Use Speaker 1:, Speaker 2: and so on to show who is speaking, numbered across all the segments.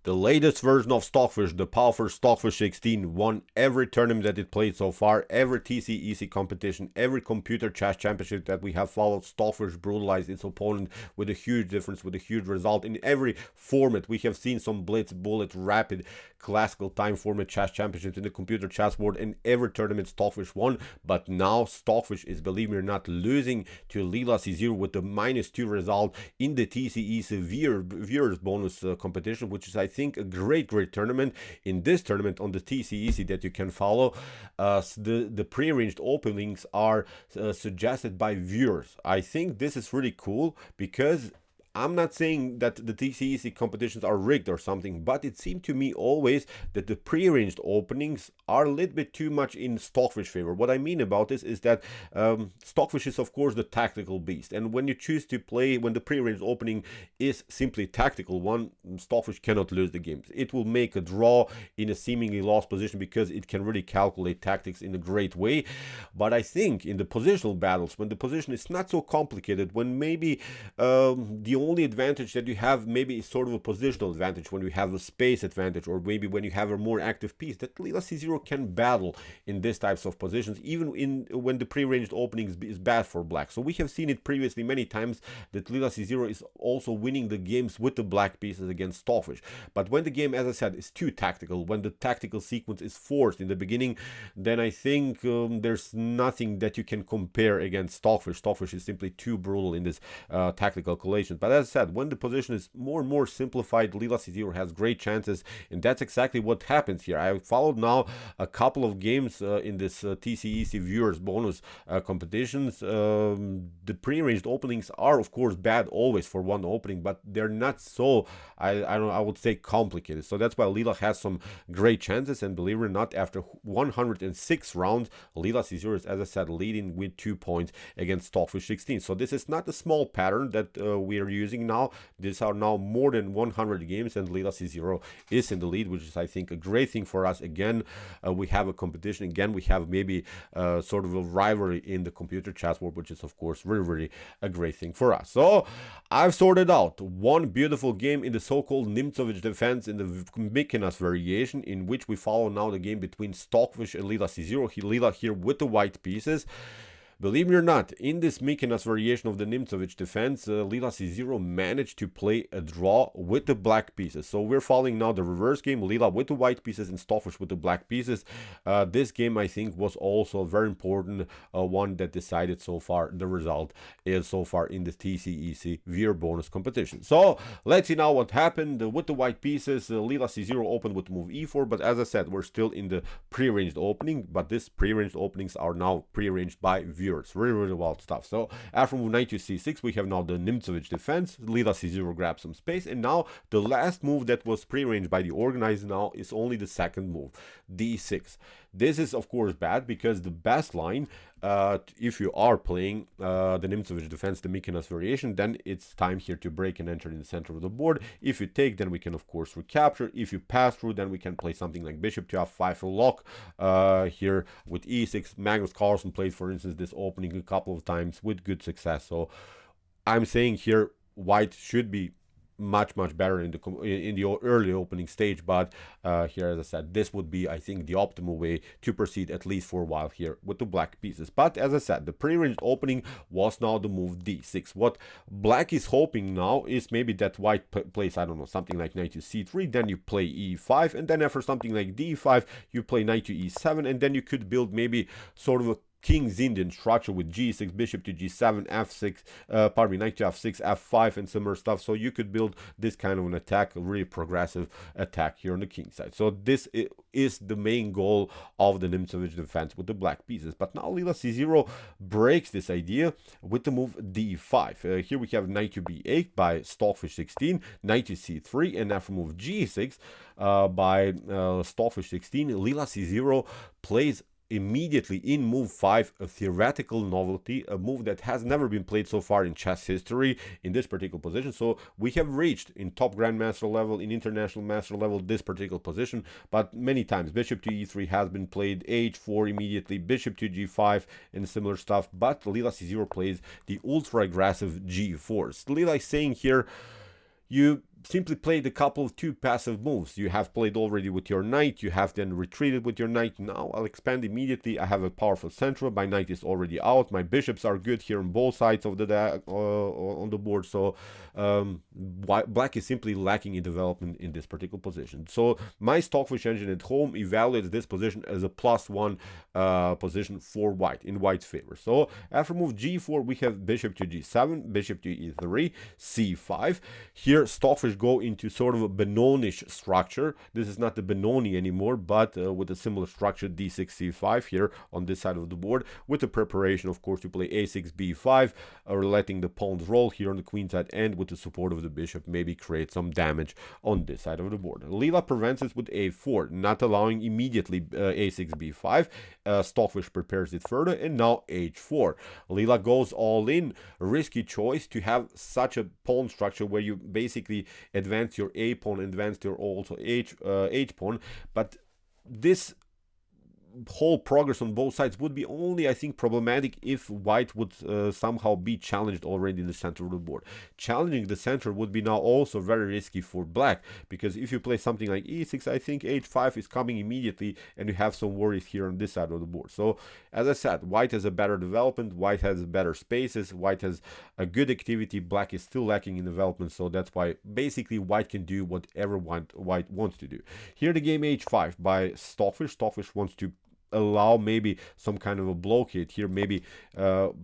Speaker 1: The latest version of Stockfish, the powerful Stockfish 16, won every tournament that it played so far, every TCEC competition, every computer chess championship that we have followed. Stockfish brutalized its opponent with a huge difference, with a huge result. In every format, we have seen some blitz, bullet, rapid, classical time format chess championships in the computer chessboard, and every tournament Stockfish won. But now Stockfish is, believe me or not, losing to Ra3 with the -2 result in the TCEC viewers bonus competition, which is, I think, a great tournament. In this tournament on the TCEC that you can follow, the pre-arranged openings are suggested by viewers. I think this is really cool, because I'm not saying that the TCEC competitions are rigged or something, but it seemed to me always that the pre-arranged openings are a little bit too much in Stockfish favor. What I mean about this is that Stockfish is, of course, the tactical beast, and when you choose to play, when the pre-arranged opening is simply tactical one, Stockfish cannot lose the games. It will make a draw in a seemingly lost position because it can really calculate tactics in a great way. But I think in the positional battles, when the position is not so complicated, when maybe the only advantage that you have maybe is sort of a positional advantage, when you have a space advantage, or maybe when you have a more active piece, that Ra3 can battle in these types of positions, even when the pre-arranged openings is bad for black. So we have seen it previously many times that Ra3 is also winning the games with the black pieces against Stockfish. But when the game, as I said, is too tactical, when the tactical sequence is forced in the beginning, then I think there's nothing that you can compare against Stockfish. Stockfish is simply too brutal in this tactical calculation. But as I said, when the position is more and more simplified, Ra3 has great chances, and that's exactly what happens here. I followed now a couple of games in this TCEC viewers bonus competitions. The pre-arranged openings are, of course, bad always for one opening, but they're not so, I would say, complicated. So that's why Lila has some great chances, and believe it or not, after 106 rounds, Ra3 is, as I said, leading with 2 points against Stockfish 16. So this is not a small pattern that we are using now. These are now more than 100 games, and Ra3 is in the lead, which is, I think, a great thing for us. Again, we have a competition. Again, we have maybe sort of a rivalry in the computer chessboard, which is, of course, really a great thing for us. So I've sorted out one beautiful game in the so-called Nimzowitsch Defense in the Mikenas Variation, in which we follow now the game between Stockfish and Ra3. Lila here with the white pieces. Believe me or not, in this Mikenas Variation of the Nimzowitsch Defense, Ra3 managed to play a draw with the black pieces. So we're following now the reverse game, Lila with the white pieces and Stockfish with the black pieces. This game, I think, was also a very important one that decided so far the result is so far in the TCEC viewer bonus competition. So let's see now what happened with the white pieces. Ra3 opened with move e4, but as I said, we're still in the pre-arranged opening, but this pre-arranged openings are now pre-arranged by viewers. Really wild stuff. So after move knight to c6, we have now the Nimzowitsch Defense. Ra3 grabs some space, and now the last move that was prearranged by the organizer now is only the second move, d6. This is, of course, bad, because the best line, if you are playing the Nimzowitsch Defense, the Mikenas Variation, then it's time here to break and enter in the center of the board. If you take, then we can, of course, recapture. If you pass through, then we can play something like bishop to f5 for lock here with e6. Magnus Carlsen played, for instance, this opening a couple of times with good success. So I'm saying here white should be much better in the early opening stage, but here, as I said, this would be, I think, the optimal way to proceed, at least for a while here with the black pieces. But as I said, the pre-arranged opening was now the move d6. What black is hoping now is maybe that white plays, I don't know, something like knight to c3, then you play e5, and then after something like d5 you play knight to e7, and then you could build maybe sort of a King's Indian structure with g6, bishop to g7, f6, knight to f6, f5, and similar stuff. So you could build this kind of an attack, a really progressive attack here on the king side. So this is the main goal of the Nimzowitsch Defense with the black pieces. But now Ra3 breaks this idea with the move d5. Here we have knight to b8 by Stockfish 16, knight to c3, and after move g6 by Stockfish 16, Ra3 plays immediately in move 5 a theoretical novelty, a move that has never been played so far in chess history in this particular position. So we have reached in top grandmaster level, in international master level, this particular position, but many times bishop to e3 has been played, h4 immediately, bishop to g5 and similar stuff, but Ra3 plays the ultra aggressive g4. Lila is saying here, you simply played a couple of two passive moves. You have played already with your knight, you have then retreated with your knight. Now I'll expand immediately. I have a powerful central, my knight is already out, my bishops are good here on both sides of the on the board, so black is simply lacking in development in this particular position. So my Stockfish engine at home evaluates this position as a +1 position for white, in white's favor. So after move g4, we have bishop to g7, bishop to e3, c5. Here Stockfish go into sort of a Benoni-ish structure. This is not the Benoni anymore, but with a similar structure, d6 c5 here on this side of the board, with the preparation, of course, to play a6 b5, or letting the pawns roll here on the queen side, and with the support of the bishop, maybe create some damage on this side of the board. Leela prevents it with a4, not allowing immediately a6 b5. Stockfish prepares it further, and now h4. Leela goes all in. Risky choice to have such a pawn structure where you basically advance your a pawn, advance your also h pawn, but this whole progress on both sides would be only, I think, problematic if white would somehow be challenged already in the center of the board. Challenging the center would be now also very risky for black, because if you play something like e6, I think h5 is coming immediately, and you have some worries here on this side of the board. So as I said, white has a better development, white has better spaces, white has a good activity, black is still lacking in development, so that's why basically white can do whatever white wants to do. Here the game h5 by Stockfish. Stockfish wants to allow maybe some kind of a blockade here. Maybe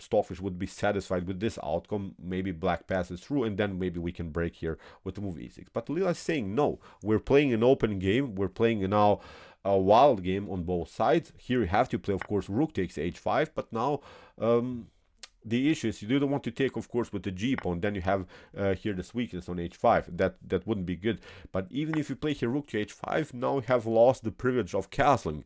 Speaker 1: Stockfish would be satisfied with this outcome. Maybe black passes through, and then maybe we can break here with the move e6. But Leela is saying no, we're playing an open game, we're playing now a wild game on both sides. Here you have to play, of course, rook takes h5, but now the issue is you don't want to take, of course, with the g pawn. Then you have here this weakness on h5. That wouldn't be good. But even if you play here rook to h5, now you have lost the privilege of castling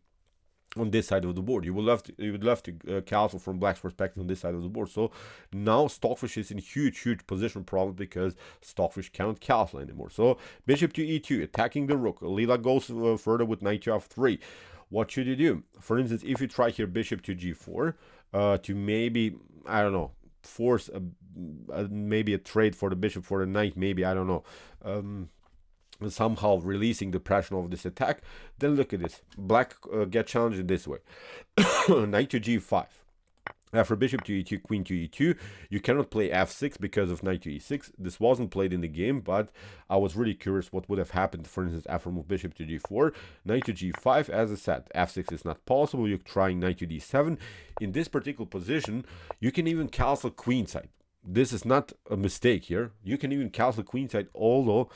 Speaker 1: on this side of the board. You would love to castle from black's perspective on this side of the board. So now Stockfish is in huge position problem, because Stockfish cannot castle anymore. So bishop to e2, attacking the rook. Leela goes further with knight to f3. What should you do? For instance, if you try here bishop to g4 to maybe, I don't know, force maybe a trade for the bishop for the knight, maybe, I don't know, somehow releasing the pressure of this attack, then look at this. Black get challenged in this way. Knight to g5. After bishop to e2, queen to e2, you cannot play f6 because of knight to e6. This wasn't played in the game, but I was really curious what would have happened, for instance, after move bishop to g4. Knight to g5, as I said, f6 is not possible. You're trying knight to d7. In this particular position, you can even castle queenside. This is not a mistake here. You can even castle queenside, although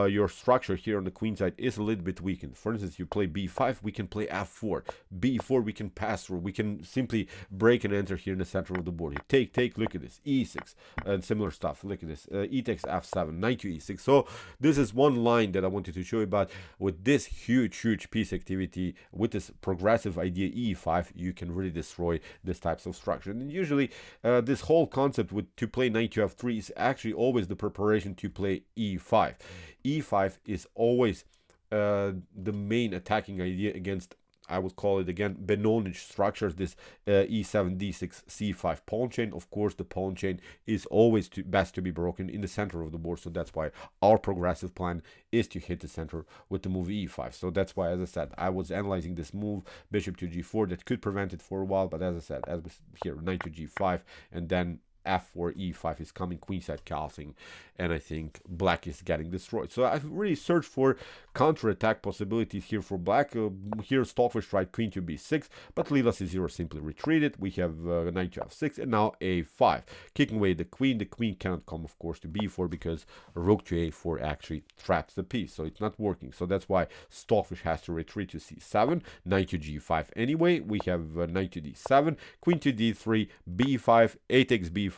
Speaker 1: your structure here on the queenside is a little bit weakened. For instance, you play b5, we can play f4. b4, we can pass through. We can simply break and enter here in the center of the board. You take, look at this, e6, and similar stuff. Look at this, e takes f7, knight to e6. So this is one line that I wanted to show you about. With this huge piece activity, with this progressive idea e5, you can really destroy this types of structure. And usually this whole concept with to play knight to f3 is actually always the preparation to play e5. e5 is always the main attacking idea against, I would call it again, Benoni structures, this e7, d6, c5 pawn chain. Of course, the pawn chain is always best to be broken in the center of the board, so that's why our progressive plan is to hit the center with the move e5. So that's why, as I said, I was analyzing this move, bishop to g4, that could prevent it for a while, but as I said, as we here, knight to g5, and then f4, e5 is coming, queenside castling, and I think black is getting destroyed. So I've really searched for counter-attack possibilities here for black. Here Stockfish tried queen to b6, but Leela c0 simply retreated. We have knight to f6, and now a5, kicking away the queen. The queen cannot come, of course, to b4, because rook to a4 actually traps the piece, so it's not working. So that's why Stockfish has to retreat to c7, knight to g5 anyway. We have knight to d7, queen to d3, b5, a takes b5,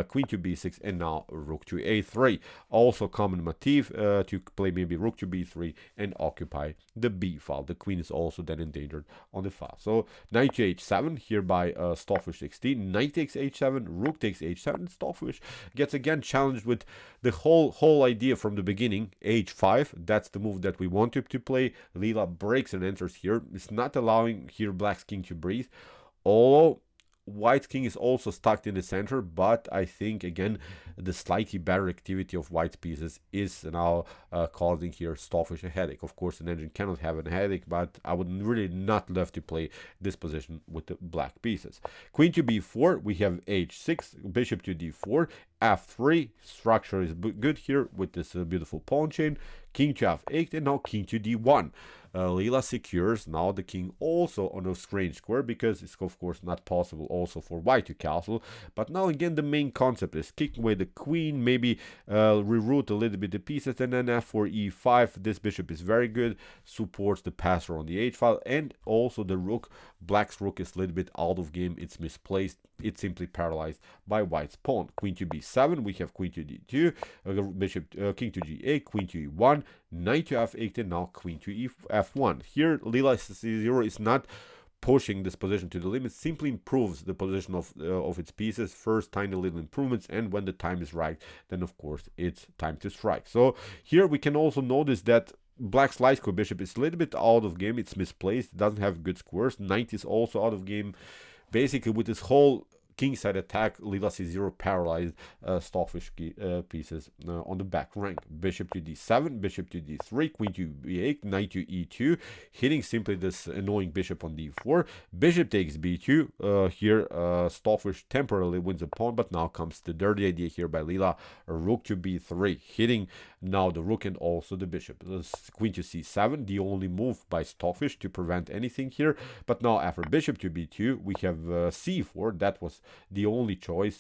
Speaker 1: queen to b6, and now rook to a3. Also common motif to play maybe rook to b3 and occupy the b file. The queen is also then endangered on the file. So knight to h7 here by Stockfish 16. Knight takes h7, rook takes h7. Stockfish gets again challenged with the whole idea from the beginning. h5, that's the move that we wanted to play. Leela breaks and enters here. It's not allowing here black's king to breathe. Although White king is also stuck in the center, but I think again the slightly better activity of white pieces is now causing here Stockfish a headache. Of course, an engine cannot have a headache, but I would really not love to play this position with the black pieces. Queen to b4, we have h6, bishop to d4, f3. Structure is good here with this beautiful pawn chain. King to f8, and now king to d1. Lila secures now the king also on a strange square, because it's of course not possible also for white to castle. But now again the main concept is kicking away the queen, maybe reroute a little bit the pieces, and then f4 e5. This bishop is very good, supports the passer on the h file, and also the rook. Black's rook is a little bit out of game, it's misplaced, it's simply paralyzed by white's pawn. Queen to b7, we have queen to d2, bishop king to g8, queen to e1, knight to f8, and now queen to f1. Here Lila c0 is not pushing this position to the limit, simply improves the position of its pieces. First tiny little improvements, and when the time is right, then of course it's time to strike. So here we can also notice that Black's light square bishop is a little bit out of game, it's misplaced, it doesn't have good squares. Knight is also out of game. Basically with this whole kingside attack, Lila c0 paralyzed Stockfish pieces on the back rank. Bishop to d7, bishop to d3, queen to b8, knight to e2, hitting simply this annoying bishop on d4. Bishop takes b2. Here Stockfish temporarily wins a pawn, but now comes the dirty idea here by Lila. Rook to b3, hitting now the rook and also the bishop. Queen to c7, the only move by Stockfish to prevent anything here. But now after bishop to b2, we have c4. That was the only choice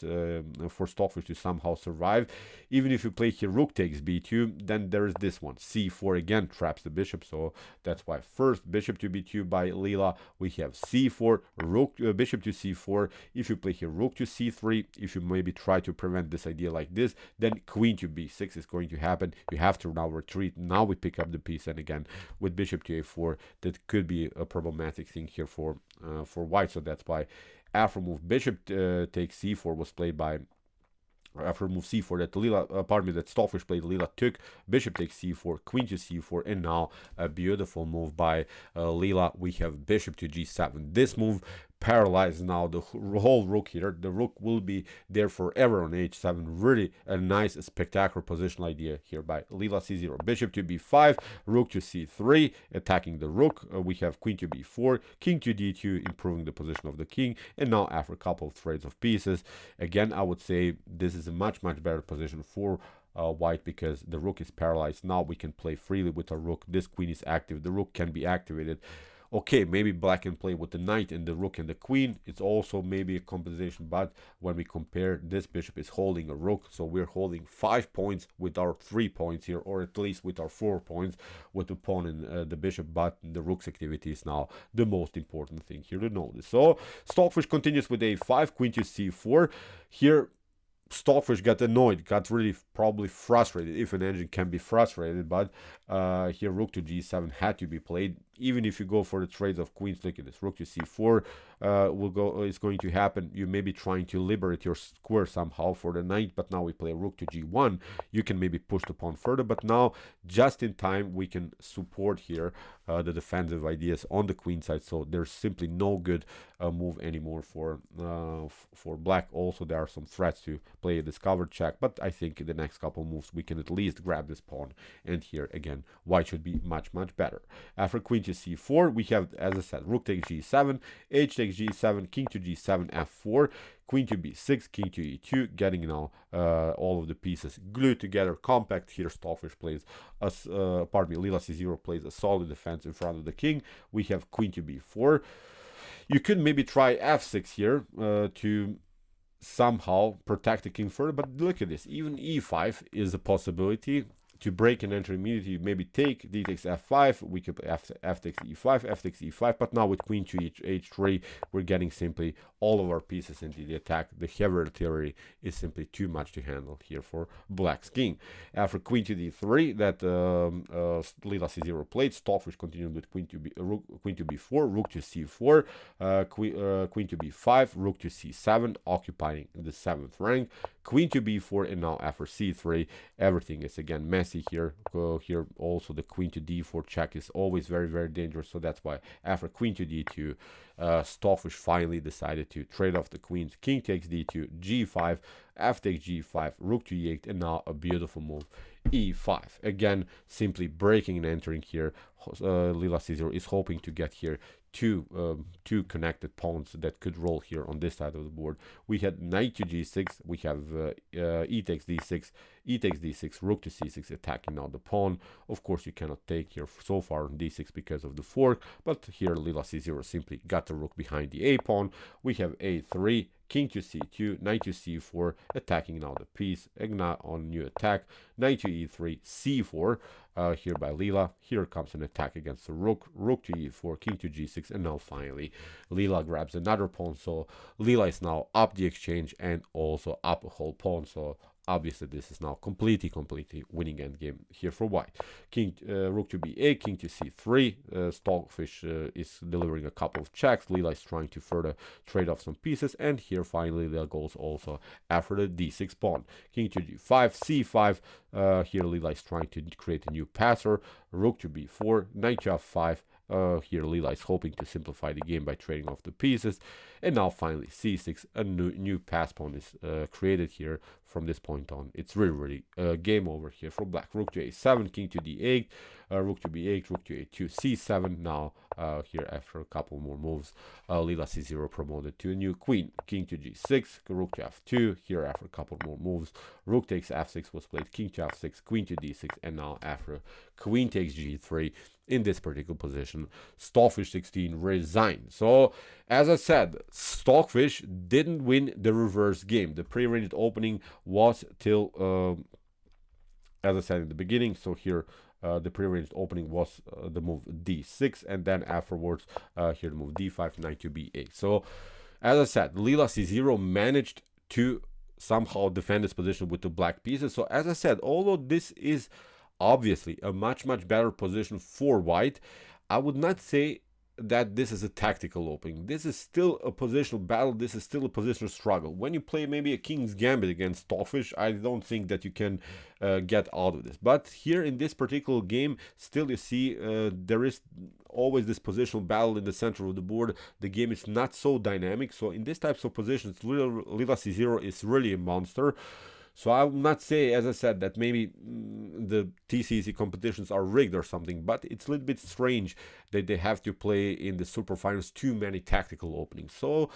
Speaker 1: for Stockfish to somehow survive. Even if you play here rook takes b2, then there is this one. c4 again traps the bishop, so that's why first bishop to b2 by Lila. We have c4, rook, bishop to c4. If you play here rook to c3, if you maybe try to prevent this idea like this, then queen to b6 is going to happen. You have to now retreat. Now we pick up the piece, and again with bishop to a4, that could be a problematic thing here for white. So that's why after move bishop takes c4 was played by after move c4 that Lila, that Stockfish played. Lila took bishop takes c4, queen to c4, and now a beautiful move by Lila. We have bishop to g7. This move paralyzed now the whole rook here. The rook will be there forever on h7. Really a nice, spectacular positional idea here by Lila c0. Bishop to b5, rook to c3, attacking the rook. We have queen to b4, king to d2, improving the position of the king. And now after a couple of trades of pieces, again I would say this is a much better position for white, because the rook is paralyzed. Now we can play freely with our rook. This queen is active, the rook can be activated. Okay, maybe black can play with the knight and the rook and the queen. It's also maybe a compensation, but when we compare, this bishop is holding a rook, so we're holding 5 points with our 3 points here, or at least with our 4 points with the pawn and the bishop. But the rook's activity is now the most important thing here to notice. So Stockfish continues with a5, queen to c4. Here Stockfish got annoyed, got really probably frustrated, if an engine can be frustrated. But here rook to g7 had to be played. Even if you go for the trades of queens, look at this, rook to c4 is going to happen. You may be trying to liberate your square somehow for the knight, but now we play rook to g1. You can maybe push the pawn further, but now just in time we can support here the defensive ideas on the queen side. So there's simply no good move anymore for black. Also there are some threats to play a discovered check, but I think in the next couple moves we can at least grab this pawn, and here again white should be much better. After queen to c4, we have, as I said, rook takes g7, h takes g7, king to g7, f4, queen to b6, king to e2, getting now all of the pieces glued together, compact. Here Stockfish plays Lila c0 plays a solid defense in front of the king. We have queen to b4. You could maybe try f6 here to somehow protect the king further, but look at this, even e5 is a possibility to break and enter immediately. You maybe take d takes f5, we could play f takes e5, f takes e5, but now with queen to h3, we're getting simply all of our pieces into the attack. The heavy artillery is simply too much to handle here for black's king. After queen to d3, that Lila c0 played, Stockfish continued with queen to b4, rook to c4, queen to b5, rook to c7, occupying the 7th rank, queen to b4, and now after c3 everything is again messy here. Here also the queen to d4 check is always very, very dangerous, so that's why after queen to d2, Stockfish finally decided to trade off the queens. King takes d2, g5, f takes g5, rook to e8, and now a beautiful move, e5. Again, simply breaking and entering here. Lila c0 is hoping to get here two connected pawns that could roll here on this side of the board. We had knight to g6, we have e takes d6, e takes d6, rook to c6, attacking now the pawn. Of course, you cannot take here so far on d6 because of the fork, but here Lila c0 simply got the rook behind the a pawn. We have a3, king to c2, knight to c4, attacking now the piece. Egna on new attack, knight to e3, c4 here by Lila. Here comes an attack against the rook, rook to e4, king to g6, and now finally Lila grabs another pawn. So Lila is now up the exchange and also up a whole pawn. So obviously this is now completely winning endgame here for white. Rook to b8, king to c3. Stockfish is delivering a couple of checks. Lila is trying to further trade off some pieces, and here finally Lila goes also after the d6 pawn. King to g5, c5. Here Lila is trying to create a new passer. Rook to b4, knight to f5. Here Lila is hoping to simplify the game by trading off the pieces, and now finally c6, a new pass pawn is created here. From this point on, it's really game over here for black. Rook to a7, king to d8, rook to b8, rook to a2, c7. Now here after a couple more moves, Lila c0 promoted to a new queen. King to g6, rook to f2. Here after a couple more moves, rook takes f6 was played, king to f6, queen to d6, and now after queen takes g3. In this particular position, Stockfish 16 resigned. So as I said, Stockfish didn't win the reverse game. The pre-arranged opening was till as I said in the beginning. So here the pre-arranged opening was the move d6, and then afterwards here the move d5, knight to b8. So as I said, Lila c0 managed to somehow defend this position with the black pieces. So as I said, although this is obviously a much better position for white, I would not say that this is a tactical opening. This is still a positional battle. This is still a positional struggle. When you play maybe a king's gambit against Stockfish, I don't think that you can get out of this. But here in this particular game, still you see there is always this positional battle in the center of the board. The game is not so dynamic. So in these types of positions, Lila c0 is really a monster. So I will not say, as I said, that maybe the TCEC competitions are rigged or something, but it's a little bit strange that they have to play in the super finals too many tactical openings. So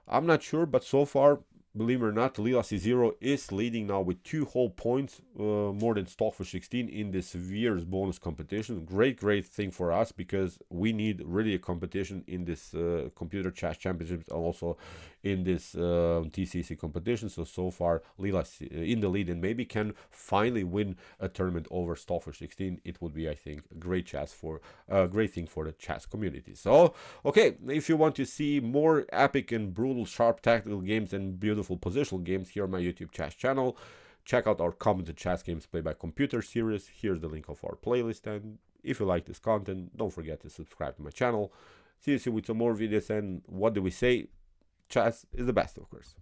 Speaker 1: I'm not sure, but so far, believe it or not, Lila c0 is leading now with 2 whole points more than Stockfish 16 in this year's bonus competition. Great thing for us, because we need really a competition in this computer chess championships, and also in this TCC competition. So far Lila in the lead, and maybe can finally win a tournament over Stockfish 16. It would be, I think, a great thing for the chess community. So okay, if you want to see more epic and brutal sharp tactical games and beautiful positional games here on my YouTube chess channel, check out our commented chess games played by computer series. Here's the link of our playlist, and if you like this content, don't forget to subscribe to my channel. See you soon with some more videos, and what do we say? Chess is the best, of course.